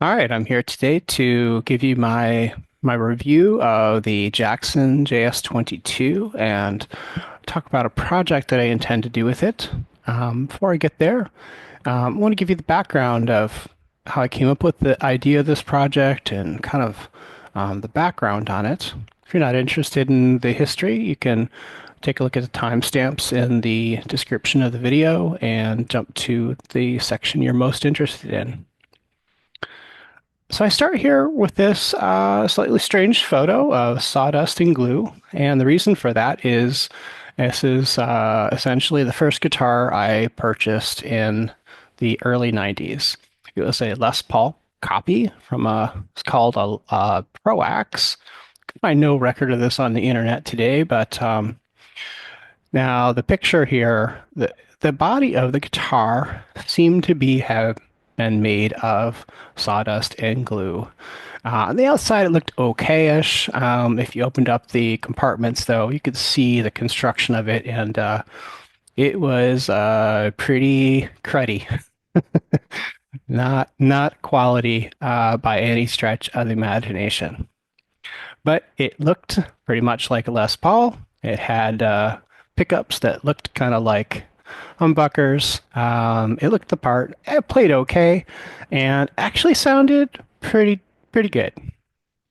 All right, I'm here today to give you my review of the Jackson JS22 and talk about a project that I intend to do with it. Before I get there, I want to give you the background of how I came up with the idea of this project and kind of the background on it. If you're not interested in the history, you can take a look at the timestamps in the description of the video and jump to the section you're most interested in. So I start here with this slightly strange photo of sawdust and glue, and the reason for that is this is essentially the first guitar I purchased in the early 90s. It was a Les Paul copy from it's called a Proax. Could find no record of this on the internet today, but now the picture here, the body of the guitar seemed to have been made of sawdust and glue. On the outside, it looked okay-ish. If you opened up the compartments, though, you could see the construction of it, and it was pretty cruddy. Not quality by any stretch of the imagination. But it looked pretty much like a Les Paul. It had pickups that looked kind of like humbuckers. It looked the part. It played okay, and actually sounded pretty good.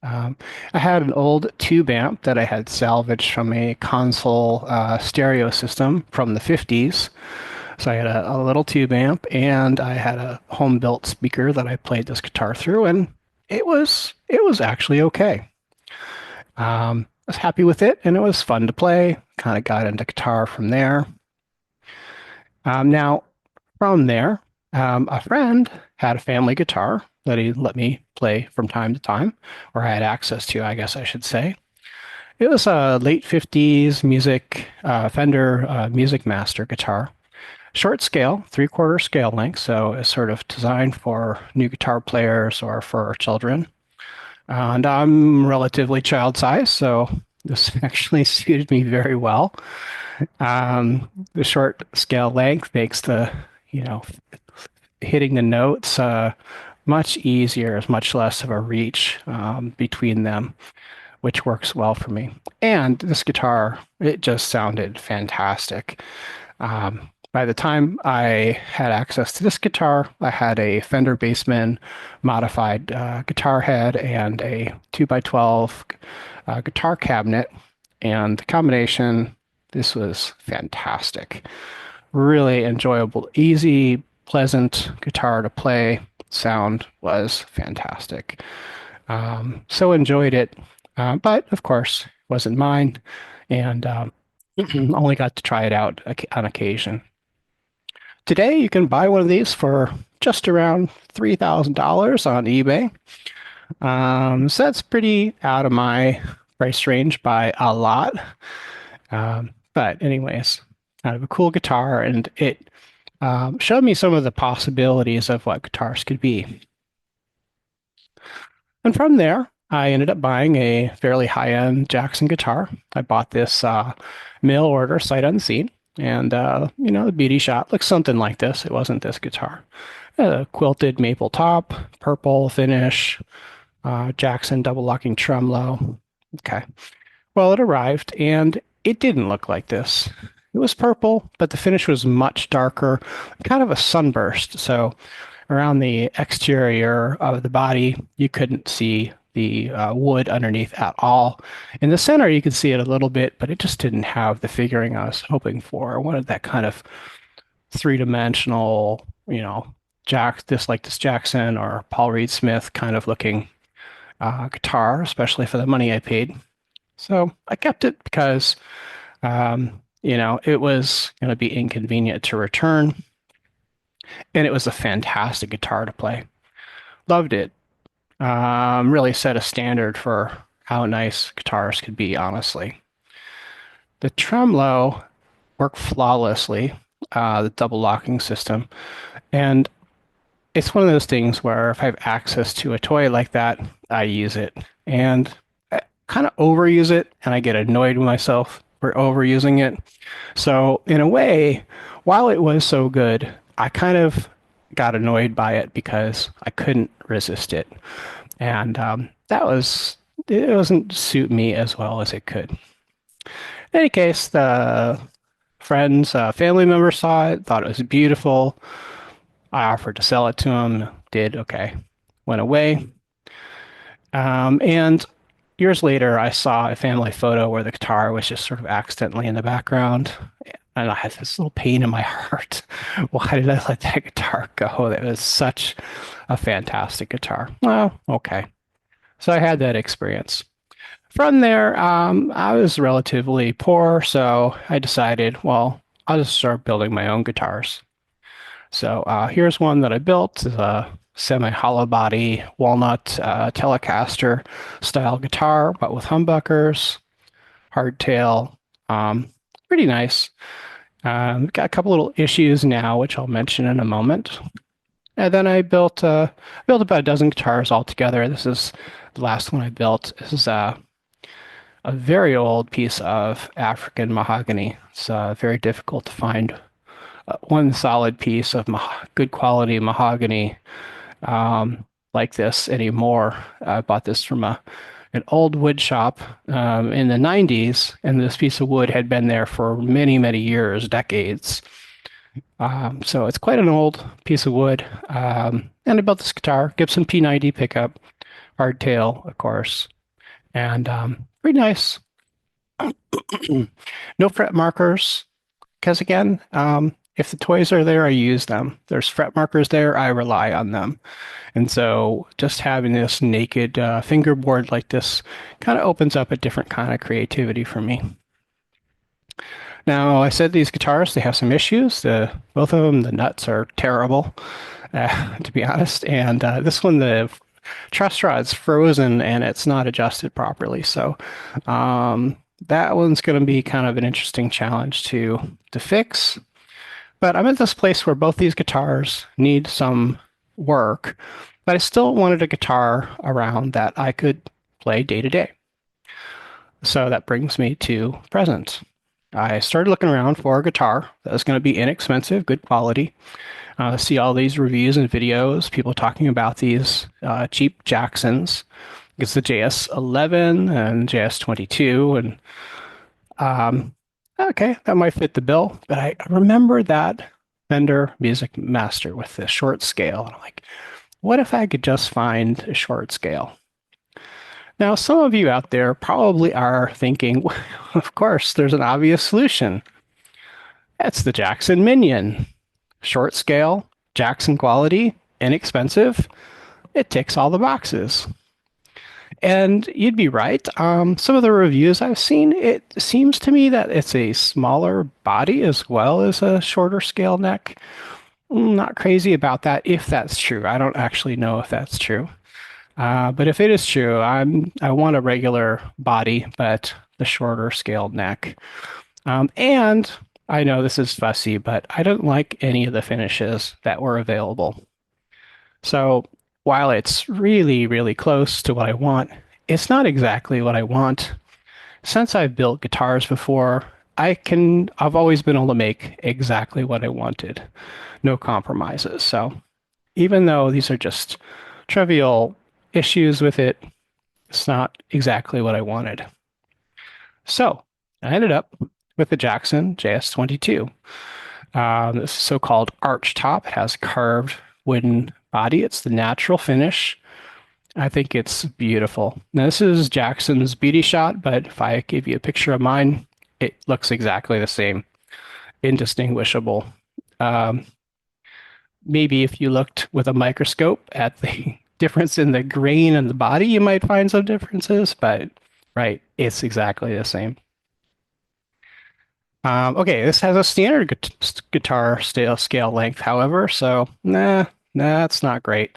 Um, I had an old tube amp that I had salvaged from a console stereo system from the 50s. So I had a little tube amp, and I had a home-built speaker that I played this guitar through, and it was actually okay. I was happy with it, and it was fun to play. Kind of got into guitar from there. Now, from there, a friend had a family guitar that he let me play from time to time, or I had access to, I guess I should say. It was a late 50s Fender Music Master guitar. Short scale, three-quarter scale length, so it's sort of designed for new guitar players or for children. And I'm relatively child size, so this actually suited me very well. The short scale length makes you know, hitting the notes much easier, much less of a reach between them, which works well for me. And this guitar, it just sounded fantastic. By the time I had access to this guitar, I had a Fender Bassman modified guitar head and a 2x12 guitar cabinet. And the combination, this was fantastic. Really enjoyable, easy, pleasant guitar to play. Sound was fantastic. So enjoyed it. But of course, it wasn't mine, and only got to try it out on occasion. Today, you can buy one of these for just around $3,000 on eBay. So that's pretty out of my price range by a lot. But anyways, kind of a cool guitar, and it showed me some of the possibilities of what guitars could be. And from there, I ended up buying a fairly high-end Jackson guitar. I bought this mail order sight unseen, and the beauty shop looks something like this. It wasn't this guitar. A quilted maple top, purple finish, Jackson double locking tremolo. Okay. Well, it arrived, and it didn't look like this. It was purple, but the finish was much darker, kind of a sunburst. So around the exterior of the body, you couldn't see the wood underneath at all. In the center, you could see it a little bit, but it just didn't have the figuring I was hoping for. I wanted that kind of three-dimensional, this Jackson or Paul Reed Smith kind of looking guitar, especially for the money I paid. So I kept it because, it was going to be inconvenient to return, and it was a fantastic guitar to play. Loved it. Really set a standard for how nice guitars could be, honestly. The tremolo worked flawlessly, the double locking system. And it's one of those things where if I have access to a toy like that, I use it. And I kind of overuse it, and I get annoyed with myself for overusing it. So in a way, while it was so good, I kind of got annoyed by it because I couldn't resist it. And it doesn't suit me as well as it could. In any case, the friends, family members saw it, thought it was beautiful. I offered to sell it to them, did okay, went away. And years later, I saw a family photo where the guitar was just sort of accidentally in the background. And I had this little pain in my heart. Why did I let that guitar go? That was such a fantastic guitar. Well, okay. So I had that experience. From there, I was relatively poor, so I decided, well, I'll just start building my own guitars. So here's one that I built. It's a semi-hollow body walnut Telecaster style guitar, but with humbuckers, hardtail. Um, Pretty nice. Got a couple little issues now, which I'll mention in a moment. And then I built about a dozen guitars altogether. This is the last one I built. This is a very old piece of African mahogany. It's very difficult to find one solid piece of good quality mahogany like this anymore. I bought this from an old wood shop in the 90s, and this piece of wood had been there for many, many years, decades. So it's quite an old piece of wood. And I built this guitar, Gibson P90 pickup, hardtail, of course, and pretty nice. No fret markers, because again, if the toys are there, I use them. There's fret markers there, I rely on them. And so just having this naked fingerboard like this kind of opens up a different kind of creativity for me. Now, I said these guitars, they have some issues. Both of them, the nuts are terrible, to be honest. And this one, the truss rod's frozen and it's not adjusted properly. So that one's going to be kind of an interesting challenge to fix. But I'm at this place where both these guitars need some work, but I still wanted a guitar around that I could play day to day. So that brings me to present. I started looking around for a guitar that was going to be inexpensive, good quality. See all these reviews and videos, people talking about these cheap Jacksons. It's the JS11 and JS22, and okay, that might fit the bill. But I remember that Fender Music Master with the short scale. And I'm like, what if I could just find a short scale? Now, some of you out there probably are thinking, of course, there's an obvious solution. That's the Jackson Minion. Short scale, Jackson quality, inexpensive. It ticks all the boxes. And you'd be right. Some of the reviews I've seen, it seems to me that it's a smaller body as well as a shorter scale neck. I'm not crazy about that if that's true. I don't actually know if that's true. But if it is true, I want a regular body, but the shorter scale neck. And I know this is fussy, but I don't like any of the finishes that were available. So while it's really, really close to what I want, it's not exactly what I want. Since I've built guitars before, I've always been able to make exactly what I wanted. No compromises. So even though these are just trivial issues with it, it's not exactly what I wanted. So I ended up with the Jackson JS22. This so-called archtop. It has a carved wooden body. It's the natural finish. I think it's beautiful. Now, this is Jackson's Beauty Shot, but if I give you a picture of mine, it looks exactly the same, indistinguishable. Maybe if you looked with a microscope at the difference in the grain and the body, you might find some differences, but right, it's exactly the same. Okay, this has a standard guitar scale length, however, so that's not great.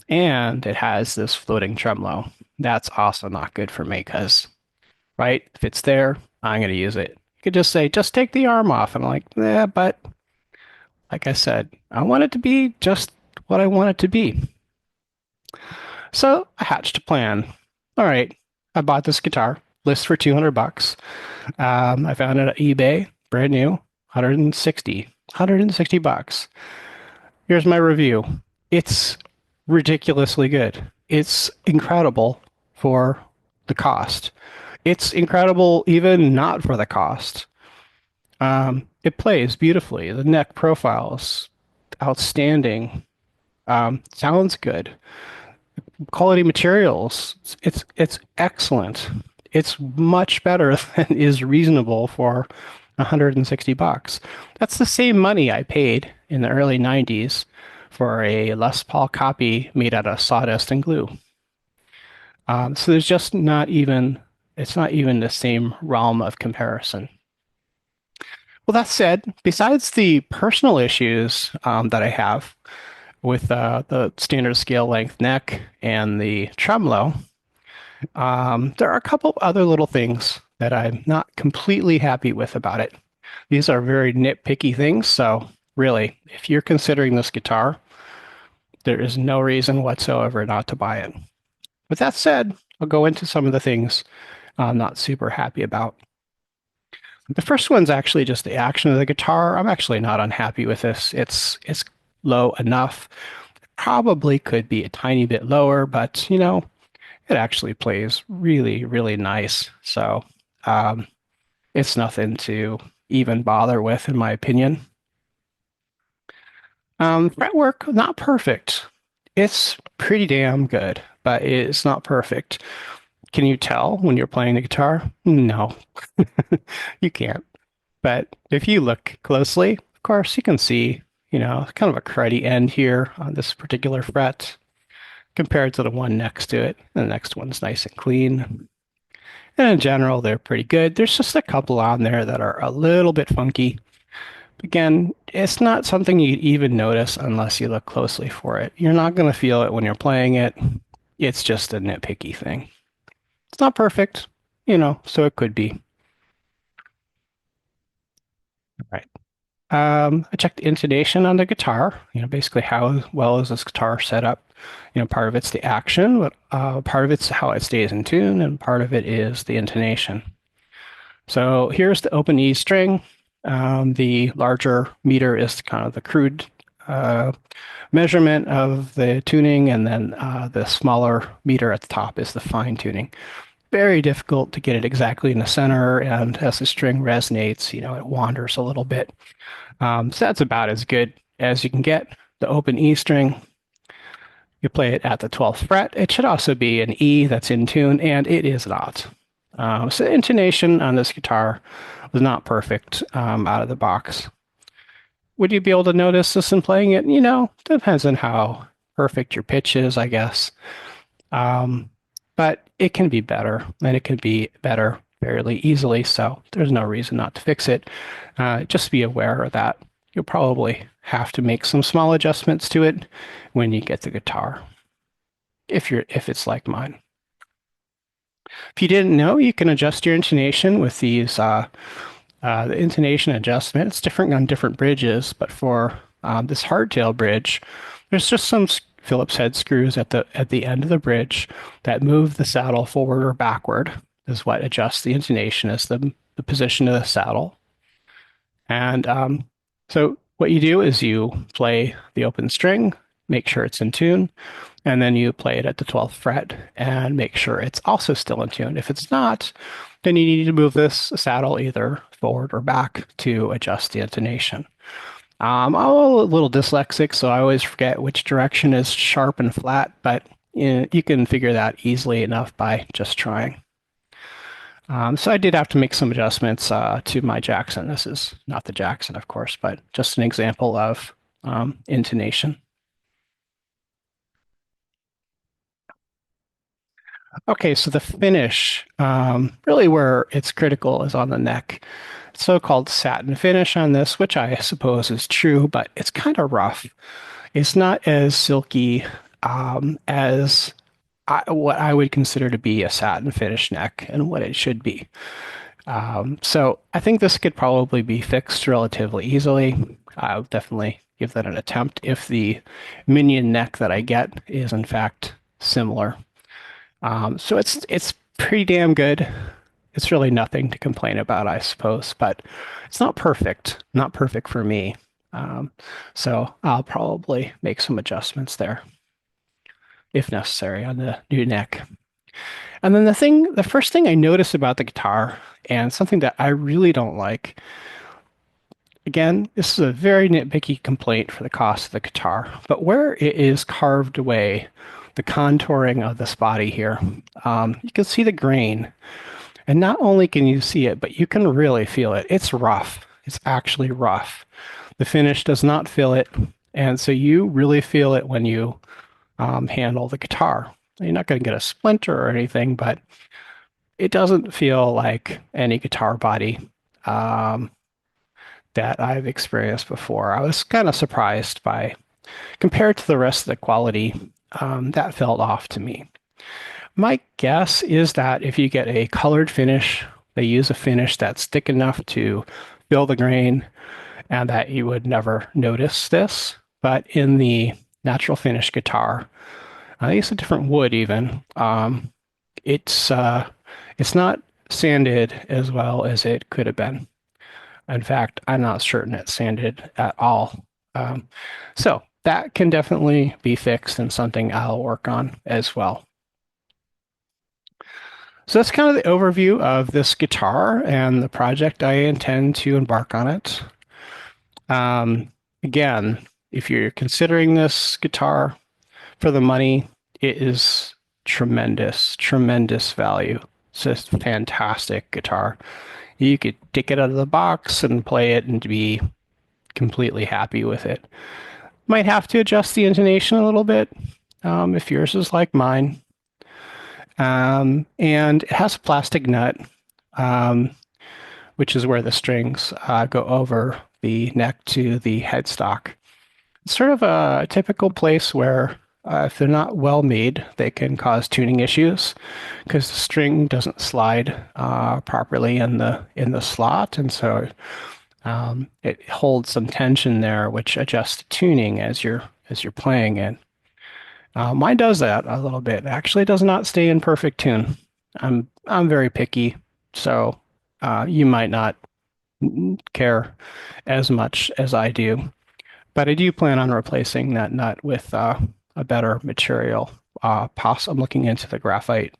And it has this floating tremolo. That's also not good for me because, right, if it's there, I'm going to use it. You could just say, just take the arm off. And I'm like, yeah, but like I said, I want it to be just what I want it to be. So I hatched a plan. All right, I bought this guitar, list for $200. I found it at eBay, brand new, 160 bucks. Here's my review. It's ridiculously good. It's incredible for the cost. It's incredible even not for the cost. It plays beautifully. The neck profile is outstanding. Sounds good. Quality materials. It's excellent. It's much better than is reasonable for 160 bucks. That's the same money I paid in the early 90s for a Les Paul copy made out of sawdust and glue. So there's just not even it's not even the same realm of comparison. Well, that said, besides the personal issues that I have with the standard scale length neck and the tremolo, there are a couple of other little things that I'm not completely happy with about it. These are very nitpicky things, so really, if you're considering this guitar, there is no reason whatsoever not to buy it. With that said, I'll go into some of the things I'm not super happy about. The first one's actually just the action of the guitar. I'm actually not unhappy with this. It's low enough. Probably could be a tiny bit lower, but it actually plays really, really nice. So it's nothing to even bother with, in my opinion. Fretwork, not perfect. It's pretty damn good, but it's not perfect. Can you tell when you're playing the guitar? No, you can't. But if you look closely, of course, you can see, kind of a cruddy end here on this particular fret compared to the one next to it. The next one's nice and clean. And in general, they're pretty good. There's just a couple on there that are a little bit funky. Again, it's not something you'd even notice unless you look closely for it. You're not going to feel it when you're playing it. It's just a nitpicky thing. It's not perfect, so it could be. All right. I checked the intonation on the guitar, basically how well is this guitar set up. Part of it's the action, but part of it's how it stays in tune, and part of it is the intonation. So here's the open E string. The larger meter is kind of the crude measurement of the tuning, and then the smaller meter at the top is the fine tuning. Very difficult to get it exactly in the center, and as the string resonates, it wanders a little bit. So that's about as good as you can get. The open E string, you play it at the 12th fret. It should also be an E that's in tune, and it is not. So the intonation on this guitar was not perfect out of the box. Would you be able to notice this in playing it? Depends on how perfect your pitch is, I guess. But it can be better, and it can be better fairly easily, so there's no reason not to fix it. Just be aware that you'll probably have to make some small adjustments to it when you get the guitar, if it's like mine. If you didn't know, you can adjust your intonation with these the intonation adjustment. It's different on different bridges, but for this hardtail bridge, there's just some Phillips head screws at the end of the bridge that move the saddle forward or backward. Is what adjusts the intonation as the position of the saddle. And so what you do is you play the open string, make sure it's in tune, and then you play it at the 12th fret and make sure it's also still in tune. If it's not, then you need to move this saddle either forward or back to adjust the intonation. I'm a little dyslexic, so I always forget which direction is sharp and flat, but you can figure that easily enough by just trying. So I did have to make some adjustments to my Jackson. This is not the Jackson, of course, but just an example of intonation. Okay, so the finish, really where it's critical is on the neck. So-called satin finish on this, which I suppose is true, but it's kind of rough. It's not as silky as what I would consider to be a satin finish neck and what it should be. So I think this could probably be fixed relatively easily. I'll definitely give that an attempt if the minion neck that I get is in fact similar. So it's pretty damn good. It's really nothing to complain about, I suppose, but it's not perfect. Not perfect for me. Um, so I'll probably make some adjustments there if necessary on the new neck. And then the first thing I noticed about the guitar, and something that I really don't like, again, this is a very nitpicky complaint for the cost of the guitar, but where it is carved away, the contouring of this body here, you can see the grain. And not only can you see it, but you can really feel it. It's rough. It's actually rough. The finish does not feel it. And so you really feel it when you handle the guitar. You're not going to get a splinter or anything, but it doesn't feel like any guitar body um, that I've experienced before. I was kind of surprised by, compared to the rest of the quality, that felt off to me. My guess is that if you get a colored finish, they use a finish that's thick enough to fill the grain and that you would never notice this. But in the natural finish guitar, I think it's a different wood even. It's it's not sanded as well as it could have been. In fact, I'm not certain it's sanded at all. So that can definitely be fixed and something I'll work on as well. So that's kind of the overview of this guitar and the project I intend to embark on it. Again, if you're considering this guitar for the money, it is tremendous, tremendous value. It's just a fantastic guitar. You could take it out of the box and play it and be completely happy with it. Might have to adjust the intonation a little bit if yours is like mine. And it has a plastic nut, um, which is where the strings go over the neck to the headstock. It's sort of a typical place where if they're not well made, they can cause tuning issues because the string doesn't slide properly in the slot, and so it holds some tension there, which adjusts the tuning as you're playing it. Mine does that a little bit. It actually does not stay in perfect tune. I'm very picky, so you might not care as much as I do. But I do plan on replacing that nut with a better material. I'm looking into the graphite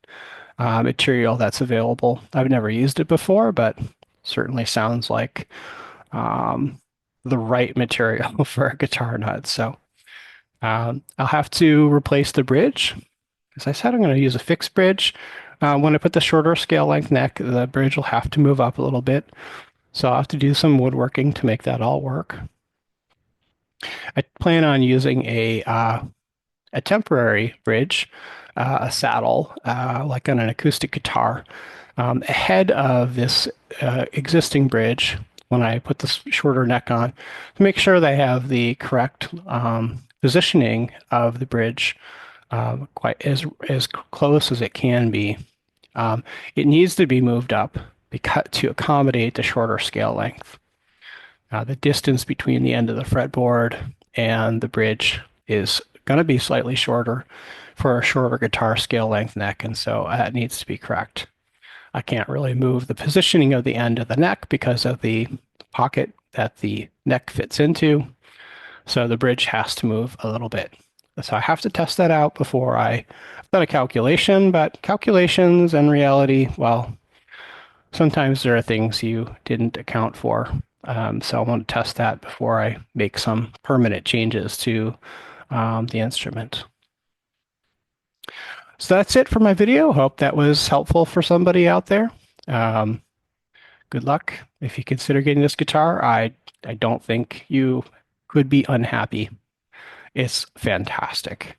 material that's available. I've never used it before, but certainly sounds like um, the right material for a guitar nut. So I'll have to replace the bridge. As I said, I'm going to use a fixed bridge. When I put the shorter scale length neck, the bridge will have to move up a little bit. So I'll have to do some woodworking to make that all work. I plan on using a temporary bridge, a saddle, like on an acoustic guitar, ahead of this existing bridge when I put this shorter neck on to make sure they have the correct positioning of the bridge quite as close as it can be. It needs to be moved up to accommodate the shorter scale length. The distance between the end of the fretboard and the bridge is going to be slightly shorter for a shorter guitar scale length neck, and so that needs to be correct. I can't really move the positioning of the end of the neck because of the pocket that the neck fits into, so the bridge has to move a little bit. So I have to test that out before I've done a calculation, but calculations and reality, well, sometimes there are things you didn't account for. So I want to test that before I make some permanent changes to the instrument. So that's it for my video. Hope that was helpful for somebody out there. Good luck. If you consider getting this guitar, I don't think you could be unhappy. It's fantastic.